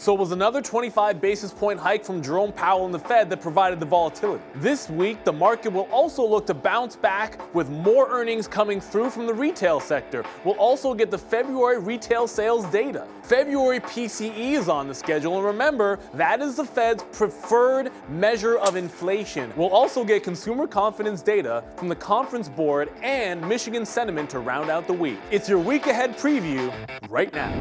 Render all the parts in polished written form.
So it was another 25 basis point hike from Jerome Powell and the Fed that provided the volatility. This week, the market will also look to bounce back with more earnings coming through from the retail sector. We'll also get the February retail sales data. February PCE is on the schedule, and remember, that is the Fed's preferred measure of inflation. We'll also get consumer confidence data from the Conference Board and Michigan sentiment to round out the week. It's your week ahead preview right now.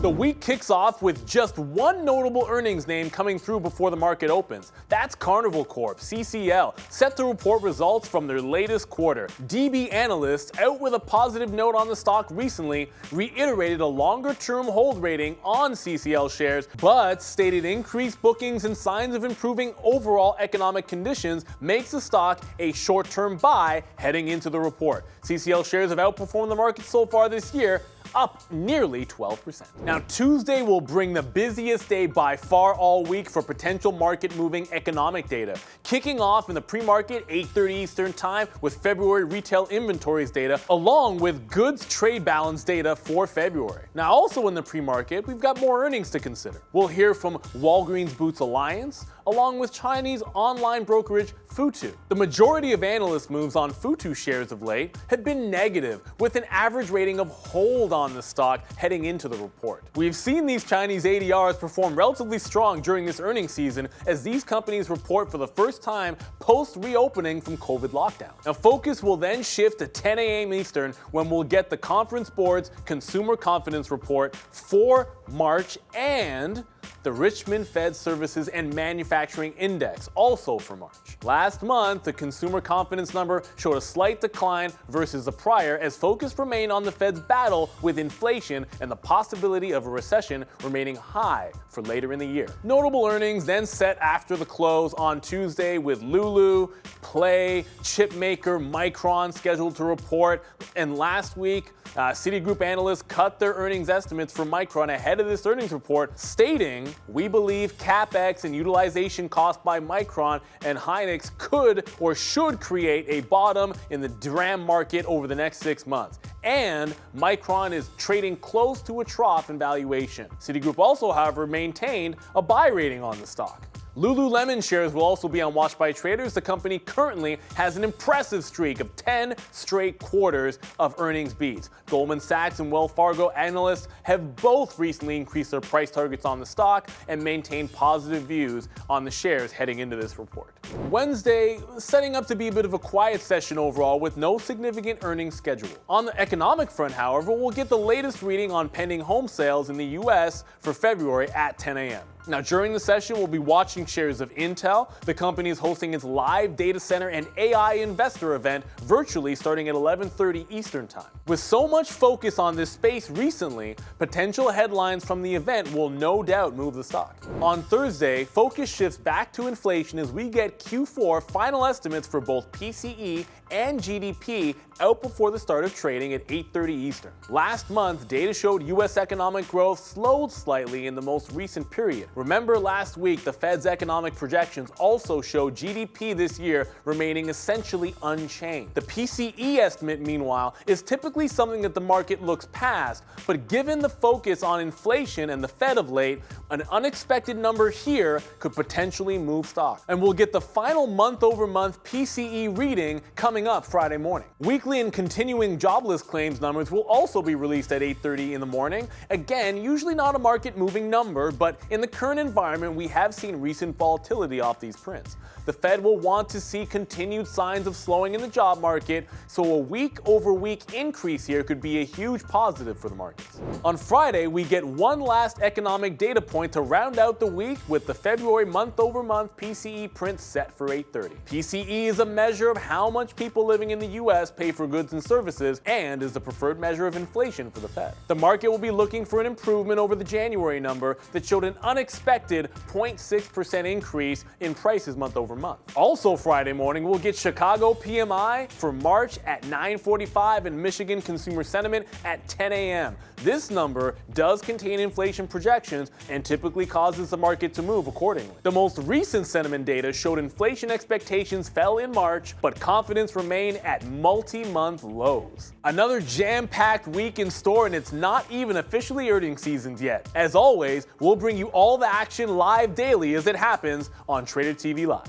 The week kicks off with just one notable earnings name coming through before the market opens. That's Carnival Corp, CCL, set to report results from their latest quarter. DB analysts, out with a positive note on the stock recently, reiterated a longer-term hold rating on CCL shares, but stated increased bookings and signs of improving overall economic conditions makes the stock a short-term buy heading into the report. CCL shares have outperformed the market so far this year, up nearly 12%. Now, Tuesday will bring the busiest day by far all week for potential market-moving economic data, kicking off in the pre-market 8:30 Eastern Time with February retail inventories data, along with goods trade balance data for February. Now, also in the pre-market, we've got more earnings to consider. We'll hear from Walgreens Boots Alliance, along with Chinese online brokerage FUTU. The majority of analyst moves on FUTU shares of late have been negative, with an average rating of hold on the stock heading into the report. We've seen these Chinese ADRs perform relatively strong during this earnings season as these companies report for the first time post-reopening from COVID lockdown. Now, focus will then shift to 10 a.m. Eastern when we'll get the Conference Board's Consumer Confidence Report for March and the Richmond Fed Services and Manufacturing Index, also for March. Last month, the consumer confidence number showed a slight decline versus the prior as focus remained on the Fed's battle with inflation and the possibility of a recession remaining high for later in the year. Notable earnings then set after the close on Tuesday with LULU, Play, chipmaker Micron scheduled to report, and last week, Citigroup analysts cut their earnings estimates for Micron ahead of this earnings report, stating, "We believe CapEx and utilization costs by Micron and Hynix could or should create a bottom in the DRAM market over the next 6 months. And Micron is trading close to a trough in valuation." Citigroup also, however, maintained a buy rating on the stock. Lululemon shares will also be on watch by traders. The company currently has an impressive streak of 10 straight quarters of earnings beats. Goldman Sachs and Wells Fargo analysts have both recently increased their price targets on the stock and maintained positive views on the shares heading into this report. Wednesday, setting up to be a bit of a quiet session overall with no significant earnings schedule. On the economic front, however, we'll get the latest reading on pending home sales in the US for February at 10 a.m. Now, during the session, we'll be watching shares of Intel. The company is hosting its live data center and AI investor event virtually starting at 11:30 Eastern Time. With so much focus on this space recently, potential headlines from the event will no doubt move the stock. On Thursday, focus shifts back to inflation as we get Q4 final estimates for both PCE and GDP out before the start of trading at 8:30 Eastern. Last month, data showed U.S. economic growth slowed slightly in the most recent period. Remember last week, the Fed's economic projections also showed GDP this year remaining essentially unchanged. The PCE estimate, meanwhile, is typically something that the market looks past, but given the focus on inflation and the Fed of late, an unexpected number here could potentially move stock. And we'll get the final month-over-month PCE reading coming up Friday morning. Weekly and continuing jobless claims numbers will also be released at 8:30 in the morning. Again, usually not a market-moving number, but in the current environment, we have seen recent volatility off these prints. The Fed will want to see continued signs of slowing in the job market, so a week-over-week increase here could be a huge positive for the markets. On Friday, we get one last economic data point to round out the week with the February month-over-month PCE print set for 8:30. PCE is a measure of how much people living in the U.S. pay for goods and services and is the preferred measure of inflation for the Fed. The market will be looking for an improvement over the January number that showed an unexpected 0.6% increase in prices month over month. Also Friday morning, we'll get Chicago PMI for March at 9:45 and Michigan consumer sentiment at 10 a.m. This number does contain inflation projections and typically causes the market to move accordingly. The most recent sentiment data showed inflation expectations fell in March, but confidence remained at multi-month lows. Another jam-packed week in store, and it's not even officially earnings season yet. As always, we'll bring you all the action live daily as it happens on TraderTV.Live.